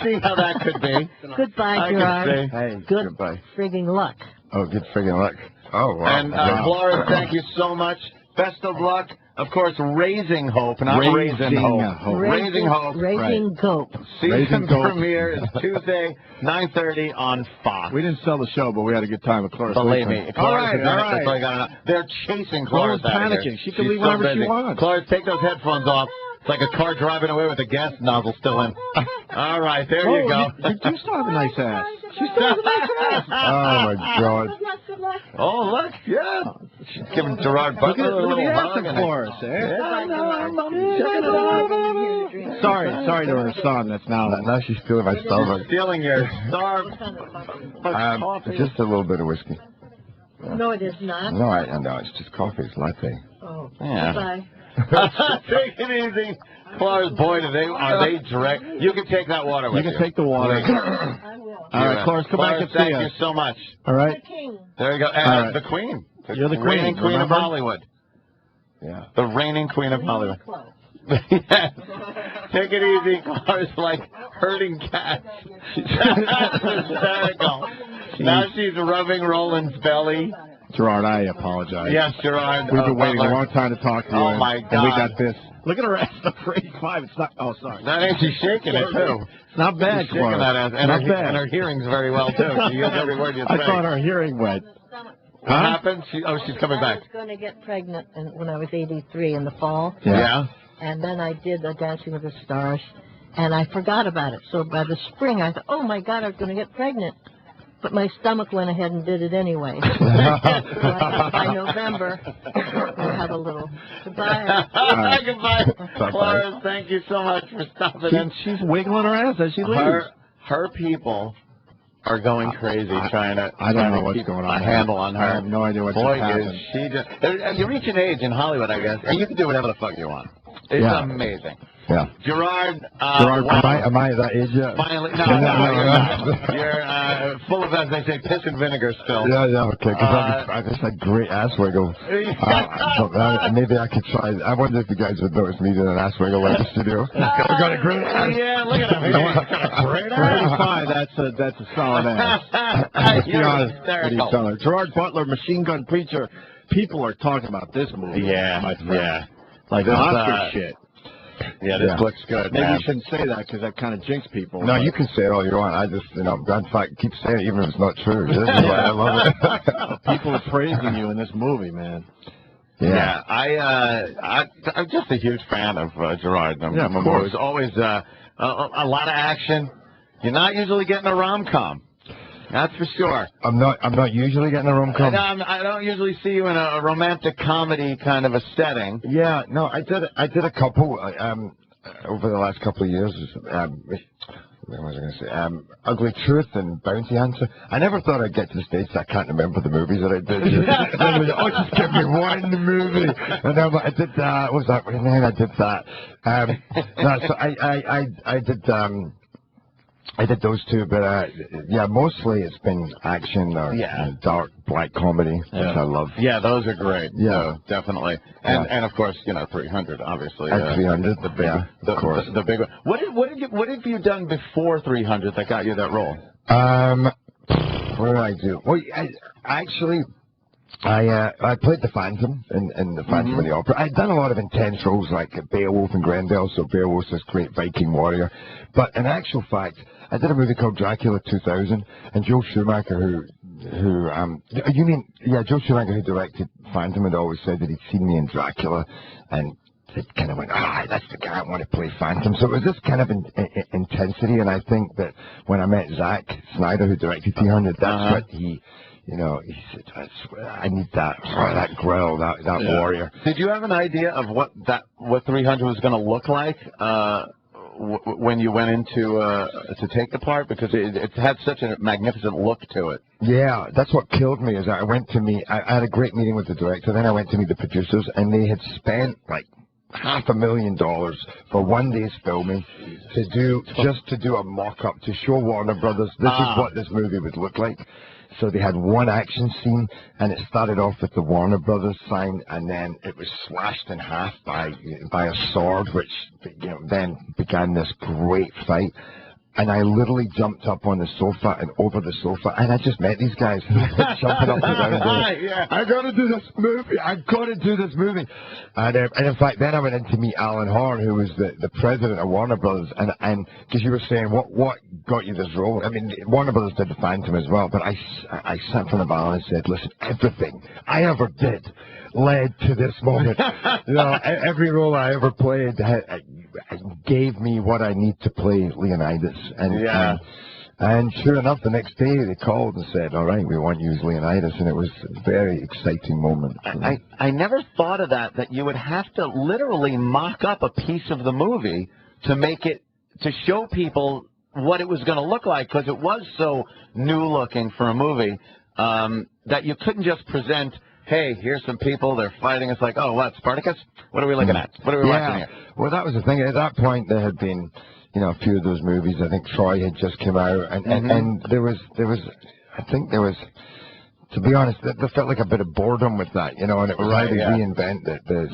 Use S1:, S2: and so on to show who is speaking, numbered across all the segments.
S1: see how that could be.
S2: Goodbye, Gerard.
S3: Hey,
S2: Good
S3: goodbye.
S2: frigging luck.
S3: Oh, good friggin' luck. Oh, wow.
S1: And Flores, thank you so much. Best of luck. Of course, Raising Hope, not Raising Hope. Raising Hope.
S2: Raising Hope.
S1: Season premiere is Tuesday, 9:30 on Fox.
S3: We didn't sell the show, but we had a good time with Cloris.
S1: Believe me.
S3: All right.
S1: That's all you got to know. They're chasing Cloris out of here.
S3: Panicking. She can leave whenever she wants.
S1: Cloris, take those headphones off. It's like a car driving away with the gas nozzle still in. All right, there you go.
S3: You still have a nice ass. She still has a nice ass. Oh, my God.
S1: Oh, look, yeah. She's giving Gerard Butler a little hug.
S3: Cloris, Sorry to her son. That's now she's stealing my Starbucks.
S1: Stealing your Starbucks coffee.
S3: Just a little bit of whiskey.
S2: No, it is not.
S3: No, it's just coffee. It's latte.
S2: Oh,
S1: yeah.
S2: Bye.
S1: Take it easy. Cloris, boy, are they direct. You can take that water with you.
S3: You can take the water.
S2: I will.
S3: All right, Cloris, come back and see us.
S1: Thank you so much.
S3: All right.
S2: The king.
S1: There you go. And the queen.
S3: You're the queen.
S1: Reigning queen of Hollywood.
S3: Yeah.
S1: The reigning queen of Hollywood. Yes. Take it easy, Cloris, like herding cats. That's hysterical. Now she's rubbing Roland's belly.
S3: Gerard, I apologize.
S1: Yes, Gerard.
S3: We've been waiting a long time to talk to you.
S1: Oh, my God.
S3: And we got this. Look at her ass. Number 85. It's not. Oh, sorry.
S1: That ain't she's shaking it, too.
S3: It's not bad,
S1: She's shaking that ass. And her hearing's very well, too. She hears every word you say.
S3: I thought her hearing went.
S1: What happened? She's coming back.
S2: I was going to get pregnant when I was 83 in the fall.
S1: Yeah.
S2: And then I did the Dancing with the Stars, and I forgot about it. So by the spring, I thought, oh, my God, I was going to get pregnant. But my stomach went ahead and did it anyway. So by November, we'll have a little. Goodbye.
S1: Goodbye. Cloris, thank you so much for stopping in.
S3: She's wiggling her ass as she leaves.
S1: Her people are going crazy trying to.
S3: I don't know what's going on.
S1: A handle on her.
S3: I have no idea what's happening.
S1: She just. You reach an age in Hollywood, I guess, and you can do whatever the fuck you want. It's amazing.
S3: Yeah.
S1: Gerard,
S3: am I that age yet?
S1: Finally, no, you're not. You're full of, as they say, piss and vinegar still.
S3: Yeah, okay. Because I just had great ass wiggle. Maybe I could try. I wonder if the guys would notice me doing an ass wiggle in the studio. I got a great ass.
S1: Yeah, look at him. He's got a great ass.
S3: 45, that's a solid ass. Let's be honest with each other. Gerard Butler, Machine Gun Preacher. People are talking about this movie.
S1: Yeah,
S3: my friend.
S1: yeah.
S3: Like Oscar shit.
S1: Yeah, this looks good.
S3: Maybe you shouldn't say that because that kind of jinx people.
S4: No, you can say it all you want. I just, in fact, keep saying it even if it's not true. This is why I love it.
S3: People are praising you in this movie, man.
S1: Yeah, I'm just a huge fan of Gerard.
S4: Yeah, of course.
S1: Always a lot of action. You're not usually getting a rom-com. That's for sure.
S4: I'm not usually getting a rom-com.
S1: I don't usually see you in a romantic comedy kind of a setting.
S4: Yeah, no, I did a couple over the last couple of years. What was I going to say? Ugly Truth and Bounty Hunter. I never thought I'd get to the stage that I can't remember the movies that I did. Just give me one movie. And then I did that. What was that? And then I did that. So I did those two, but mostly it's been action or dark black comedy, which I love.
S1: Yeah, those are great.
S4: Yeah,
S1: definitely. And of course, 300, obviously.
S4: 300,
S1: the big, of course, the big one. What have you done before 300 that got you that role?
S4: What did I do? Well, I played the Phantom in the Phantom of the Opera. I'd done a lot of intense roles like Beowulf and Grendel, so Beowulf's this great Viking warrior. But in actual fact, I did a movie called Dracula 2000, and Joel Schumacher, Joel Schumacher, who directed Phantom, had always said that he'd seen me in Dracula, and it kind of went, that's the guy I want to play Phantom. So it was this kind of intensity, and I think that when I met Zack Snyder, who directed 300, that's what he said, I need that grill, that warrior.
S1: Did you have an idea of what 300 was going to look like when you went into to take the part? Because it had such a magnificent look to it.
S4: Yeah, that's what killed me. Is I had a great meeting with the director. Then I went to meet the producers, and they had spent like $500,000 for one day's filming to do a mock-up to show Warner Brothers this is what this movie would look like. So they had one action scene, and it started off with the Warner Brothers sign, and then it was slashed in half by a sword, which then began this great fight. And I literally jumped up on the sofa and over the sofa, and I just met these guys jumping up and down there.
S1: Yeah.
S4: I got to do this movie. I got to do this movie. And in fact, then I went in to meet Alan Horn, who was the president of Warner Brothers, and because you were saying what got you this role. I mean, Warner Brothers did the Phantom as well, but I sat in front of Alan and said, listen, everything I ever did led to this moment. You know, every role I ever played gave me what I need to play Leonidas. And sure enough, the next day they called and said, all right, we want you as Leonidas. And it was a very exciting moment.
S1: I never thought of that you would have to literally mock up a piece of the movie to make it, to show people what it was going to look like, because it was so new looking for a movie that you couldn't just present, hey, here's some people, they're fighting. It's like, oh, what, Spartacus? What are we looking at? What are we watching here?
S4: Well, that was the thing. At that point, there had been, you know, a few of those movies. I think Troy had just come out, and there was, I think there was, to be honest, there felt like a bit of boredom with that, you know, and it was how they reinvent the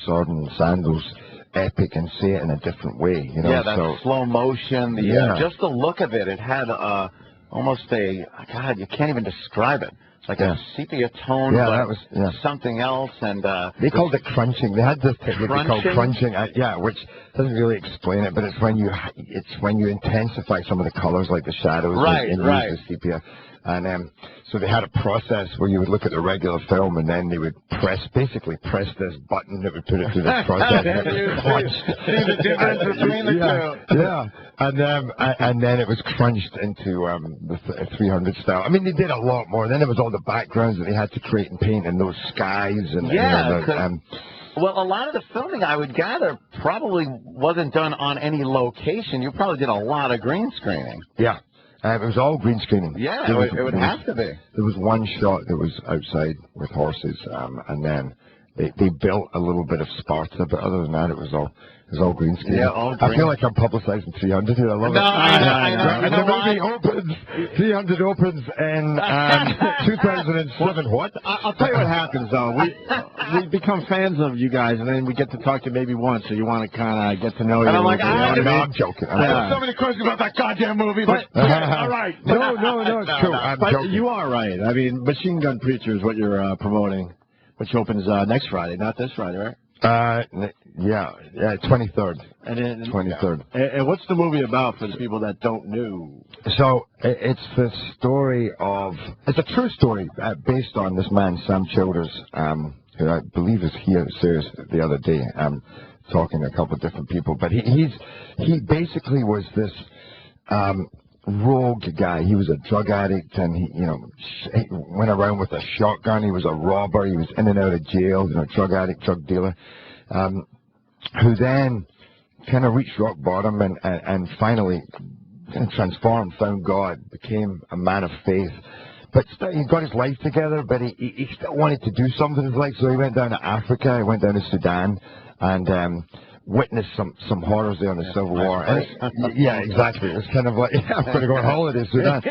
S4: sword and sandals epic and say it in a different way, you know.
S1: Yeah, that slow motion, just the look of it. It had almost God, you can't even describe it. Like a sepia tone, but
S4: that was
S1: something else, and
S4: they called it crunching. They had this technique called crunching, which doesn't really explain it, but it's when you intensify some of the colors, like the shadows, and use the sepia. And so they had a process where you would look at the regular film, and then they would basically press this button that would put it through this process.
S1: See the difference between the two.
S4: Yeah, and then it was crunched into the 300 style. I mean, they did a lot more. Then there was all the backgrounds that they had to create and paint, and those skies, and
S1: well, a lot of the filming, I would gather, probably wasn't done on any location. You probably did a lot of green screening.
S4: Yeah. It was all green screening.
S1: Yeah, it would have to be.
S4: There was one shot that was outside with horses, and then they built a little bit of Sparta, but other than that, it was all green screening.
S1: Yeah, all green.
S4: I feel like I'm publicizing 300 here. I love it.
S1: I know.
S4: And the movie opens, 300 opens in 2007. What?
S5: I'll tell you what happens, though. We become fans of you guys, and then we get to talk to you maybe once, so you want to kind of get to know you.
S1: And I'm like,
S4: I'm joking.
S1: I have so many questions about that goddamn movie, but all right.
S4: No, it's true. I'm joking.
S5: You are right. I mean, Machine Gun Preacher is what you're promoting, which opens next Friday, not this Friday, right?
S4: 23rd.
S5: And then
S4: 23rd.
S5: And what's the movie about for the people that don't know?
S4: So it's the story of, it's a true story based on this man Sam Childers, who I believe is here at Sirius the other day, talking to a couple of different people. But he basically was this rogue guy. He was a drug addict, and he went around with a shotgun. He was a robber. He was in and out of jail. Drug addict, drug dealer, who then kind of reached rock bottom and finally kind of transformed, found God, became a man of faith. But still, he got his life together, but he still wanted to do something in his life, so he went down to Africa. He went down to Sudan, and witnessed some horrors there in the Civil War. Yeah, exactly. It was kind of like, I'm going to go on holiday to Sudan.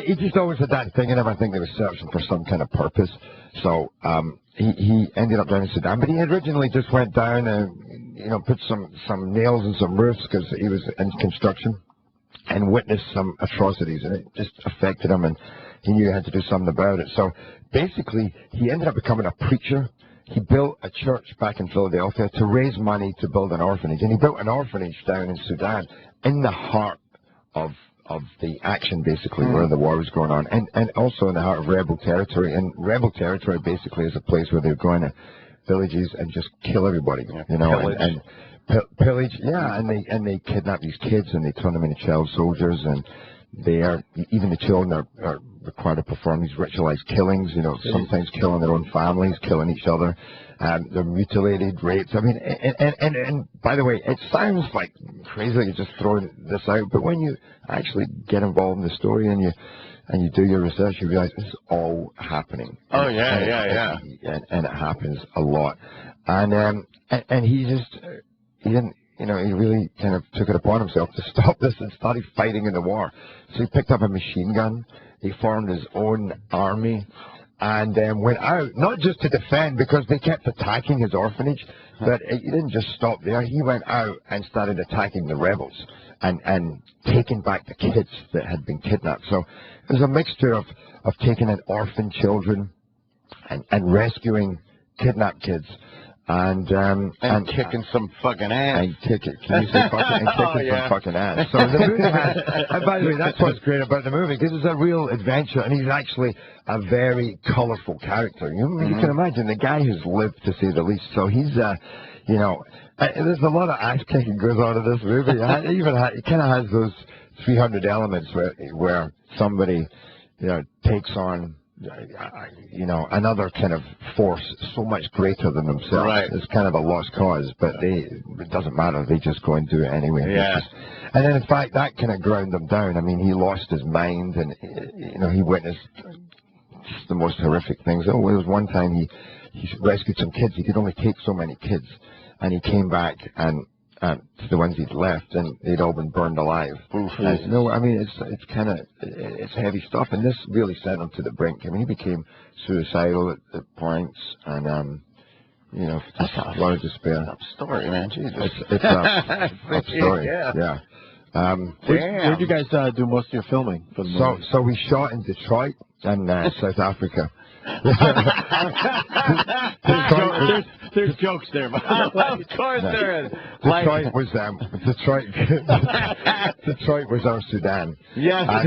S4: He just always had that thing, and I think they were searching for some kind of purpose. So he ended up down in Sudan, but he originally just went down and put some nails in some roofs because he was in construction, and witnessed some atrocities, and it just affected him, and he knew he had to do something about it. So basically, he ended up becoming a preacher. He built a church back in Philadelphia to raise money to build an orphanage. And he built an orphanage down in Sudan in the heart of the action, basically, where the war was going on. And also in the heart of rebel territory. And rebel territory basically is a place where they're going to villages and just kill everybody, and pillage. Yeah, and they kidnap these kids and they turn them into child soldiers, and even the children are required to perform these ritualized killings, sometimes killing their own families, killing each other. They're mutilated, raped. I mean, and by the way, it sounds like crazy, like you're just throwing this out, but when you actually get involved in the story and you do your research, you realize this is all happening.
S1: Oh, yeah.
S4: And it happens a lot. And he didn't, he really kind of took it upon himself to stop this and started fighting in the war. So he picked up a machine gun. He formed his own army and went out, not just to defend, because they kept attacking his orphanage, but he didn't just stop there. He went out and started attacking the rebels. and taking back the kids that had been kidnapped. So it was a mixture of taking in orphan children and rescuing kidnapped kids. And
S1: kicking some fucking ass.
S4: And kicking. Can you say fucking? And kicking some fucking ass. So the movie has, and by the way, that's what's great about the movie, because it's a real adventure, and he's actually a very colourful character. You can imagine the guy who's lived, to say the least. So he's, there's a lot of ass kicking goes on in this movie. It kind of has those 300 elements where somebody, takes on, another kind of force so much greater than themselves.
S1: Right.
S4: It's kind of a lost cause, but it doesn't matter. They just go and do it anyway.
S1: Yeah.
S4: And then, in fact, that kind of ground them down. I mean, he lost his mind, and, he witnessed the most horrific things. Oh, there was one time he rescued some kids. He could only take so many kids. And he came back and the ones he'd left, and they'd all been burned alive. It's heavy stuff, and this really sent him to the brink. I mean, he became suicidal at points, and
S1: that's
S4: a lot of despair.
S1: Tough story, man. Jesus.
S4: It's a tough story. Yeah.
S5: Where'd you guys do most of your filming for the movie?
S4: So we shot in Detroit and South Africa.
S5: There's jokes there, but
S1: of course there is.
S4: Detroit was our Sudan.
S1: Yes,
S4: and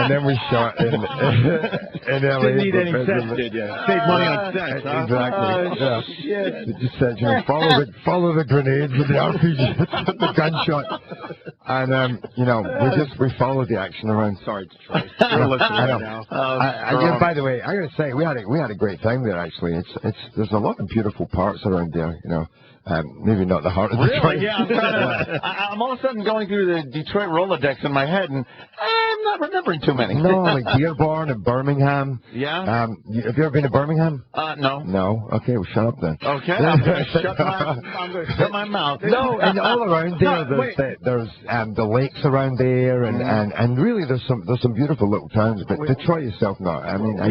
S4: then we shot in LA.
S5: Didn't need any sets, did you? Save money on sets, huh?
S4: Exactly.
S1: Oh, shit.
S4: It just said, follow the grenades and the RPG, the gunshot, and we followed the action around.
S5: Sorry, Detroit. We're listening right now.
S4: By the way, I gotta say, we had a great time there. Actually, there's a lot of beautiful parts around there. Maybe not the heart of Detroit.
S1: Really? Yeah. I'm all of a sudden going through the Detroit Rolodex in my head, and I'm not remembering too many.
S4: No, like Dearborn and Birmingham.
S1: Yeah.
S4: Have you ever been to Birmingham?
S1: No.
S4: No. Okay, well, shut up then.
S1: Okay, I'm going to shut my mouth.
S4: No, and all around there, there's the lakes around there, and really there's some beautiful little towns. But Detroit itself, not. I mean, I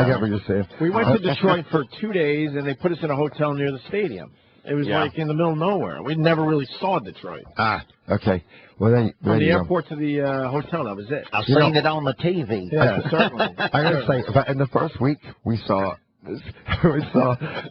S4: get what you're saying.
S5: We went to Detroit for 2 days, and they put us in a hotel near the stadium. It was like in the middle of nowhere. We never really saw Detroit.
S4: Okay. Well, then
S5: from the airport to the hotel, that was it.
S1: I've seen it on the TV.
S5: Yeah, certainly.
S4: I gotta say, in the first week, we saw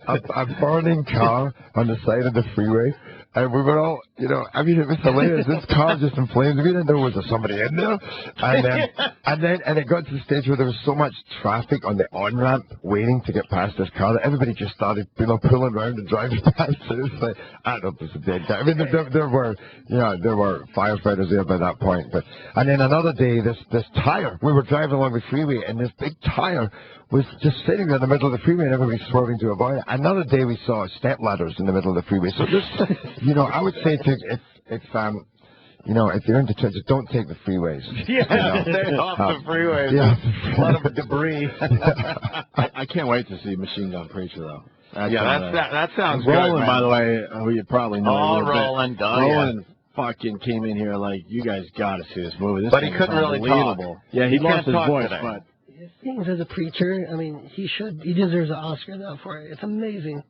S4: a burning car on the side of the freeway. And we were all, it was hilarious. This car just in flames. We didn't know was there somebody in there. And it got to the stage where there was so much traffic on the on-ramp waiting to get past this car that everybody just started, pulling around and driving past it. It was like, I don't know if there's a dead guy. I mean, there were firefighters there by that point. And then another day, this tire, we were driving along the freeway, and this big tire was just sitting there in the middle of the freeway, and everybody swerving to avoid it. Another day, we saw step ladders in the middle of the freeway. So this, I would say if you're into Detroit, just don't take the freeways.
S1: Yeah, stay off the freeways.
S4: Yeah.
S1: A lot of debris.
S5: I can't wait to see Machine Gun Preacher, though.
S1: That sounds good,
S5: Roland,
S1: man.
S5: by the way, who you probably know.
S1: Roland.
S5: Roland fucking came in here like, you guys got to see this movie.
S1: But he couldn't really talk.
S5: Yeah, he lost his voice,
S1: today.
S5: but
S6: things as a preacher, I mean, he deserves an Oscar, though, for it. It's amazing.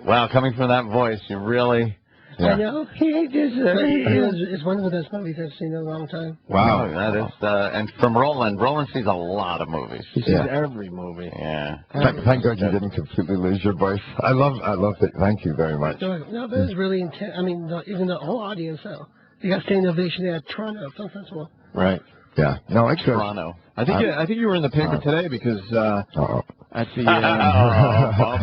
S1: Wow, coming from that voice, you really...
S6: Yeah. I know. He deserves it. It's one of the best movies I've seen in a long time.
S1: Wow, that is... and from Roland sees a lot of movies.
S5: He sees every movie.
S1: Yeah.
S4: Thank God you didn't completely lose your voice. I loved it. Thank you very much.
S6: No, but it's really intense. I mean, even the whole audience, though. You got standing ovation at Toronto Film Festival.
S5: Right.
S4: Yeah. No, it's
S1: Toronto.
S5: I think you were in the paper today because at the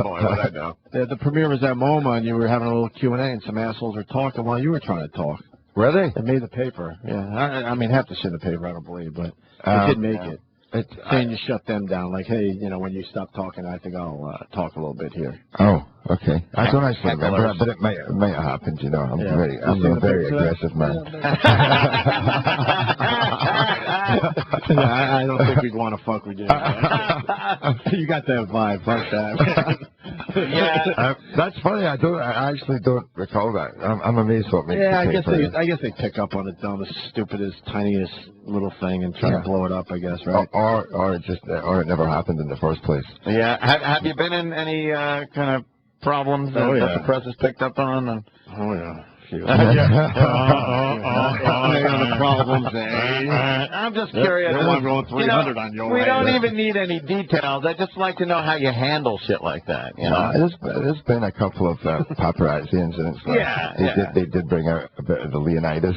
S1: boy, what I know.
S5: The premiere was at MoMA, and you were having a little Q&A, and some assholes were talking while you were trying to talk.
S4: Were they?
S5: They made the paper. Yeah. I mean, half the shit in the paper, I don't believe, but they did make it. Saying you shut them down, like, hey, when you stop talking, I think I'll talk a little bit here.
S4: Oh, okay. I don't actually remember, but it might have happened. I'm a very aggressive man.
S5: I don't think we'd want to fuck with you. You got that vibe. Fuck that.
S1: Yeah,
S4: that's funny. I actually don't recall that. I'm amazed what makes.
S5: Yeah, I guess they pick up on it, though, the stupidest, tiniest little thing and try to blow it up. I guess, right?
S4: Or it never happened in the first place.
S1: Yeah. Have you been in any kind of problems that the press has picked up on?
S5: Oh yeah.
S1: you.
S5: Problems,
S1: I'm just curious.
S5: I'm going 300 on your
S1: we
S5: way.
S1: don't even need any details. I just like to know how you handle shit like that. You know?
S4: There's been a couple of paparazzi incidents. They did bring out a bit of the Leonidas.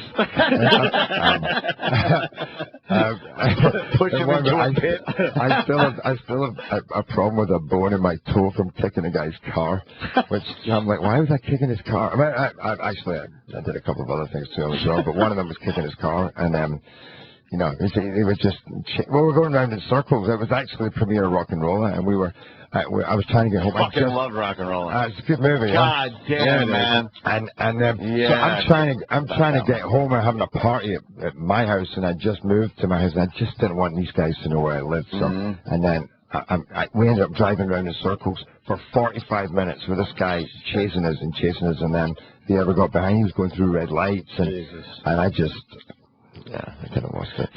S1: Push him into a pit.
S4: I still have a problem with a bone in my toe from kicking a guy's car, which I'm like, why was I kicking his car? I mean, I did a couple of other things too as well, but one of them was kicking his car, and it was just, we were going around in circles. It was actually Premiere Rock and Roll, and I was trying to get home.
S1: I fucking love Rock and Roll.
S4: It's a good movie.
S1: God damn, man.
S4: So I'm trying to get home. I'm having a party at my house, and I just moved to my house, and I just didn't want these guys to know where I lived. So, and then we ended up driving around in circles for 45 minutes with this guy chasing us, and then if he ever got behind, he was going through red lights, and I just. Yeah, I kind of lost it.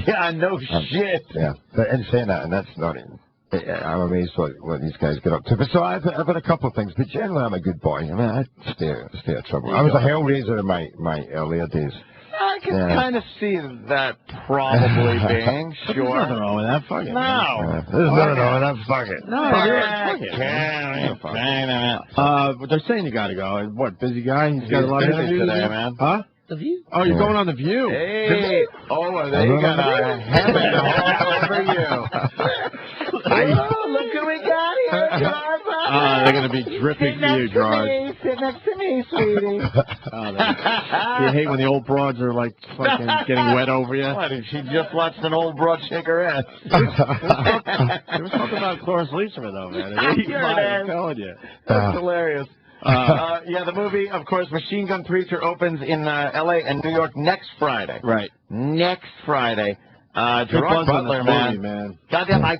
S1: Yeah, no shit.
S4: Yeah, but in saying that, and that's not even. I'm amazed what these guys get up to. But so I've had a couple of things, but generally I'm a good boy. I mean, I stay out of trouble. I was a hellraiser in my earlier days.
S1: I can kind of see that probably being sure.
S5: There's nothing wrong with that. Fuck it.
S1: No.
S4: There's nothing wrong with that. Fuck it.
S5: No, they're saying you got to go. What, busy guy? He's got a lot of interviews
S1: today, man.
S5: Huh?
S6: The View?
S5: Oh, you're going on The View.
S1: Hey. Oh, they got a heaven all over you. Oh, look who we got here, Gerard Butler.
S5: They're going to be dripping for you, Gerard.
S1: Sit next to me, sweetie.
S5: You hate when the old broads are like fucking getting wet over you?
S1: What, if she just watched an old broad shake her ass?
S5: There was something about Cloris Leachman, though, man. I'm telling you.
S1: That's hilarious. The movie, of course, Machine Gun Preacher opens in L.A. and New York next Friday.
S5: Right.
S1: Next Friday. Gerard Butler, man. Goddamn, I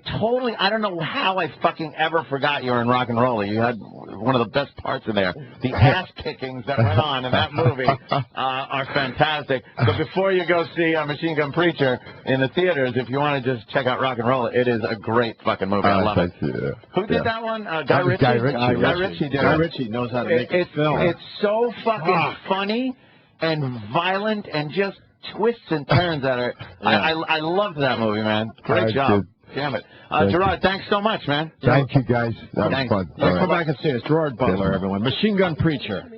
S1: don't know how I fucking ever forgot you were in Rock and Roll. You had one of the best parts in there. The ass kickings that went on in that movie are fantastic. So before you go see Machine Gun Preacher in the theaters, if you want to just check out Rock and Roll, it is a great fucking movie. I love it. Who did that one? Guy Ritchie? Guy Ritchie did it.
S5: Guy Ritchie knows how to make a film.
S1: It's so fucking funny and violent and just twists and turns that are. I loved that movie, man. Great job. Damn it. Gerard, thanks so much, man.
S4: Thank you, guys. That was fun.
S5: Come back and see us. Gerard Butler, everyone. Machine Gun Preacher.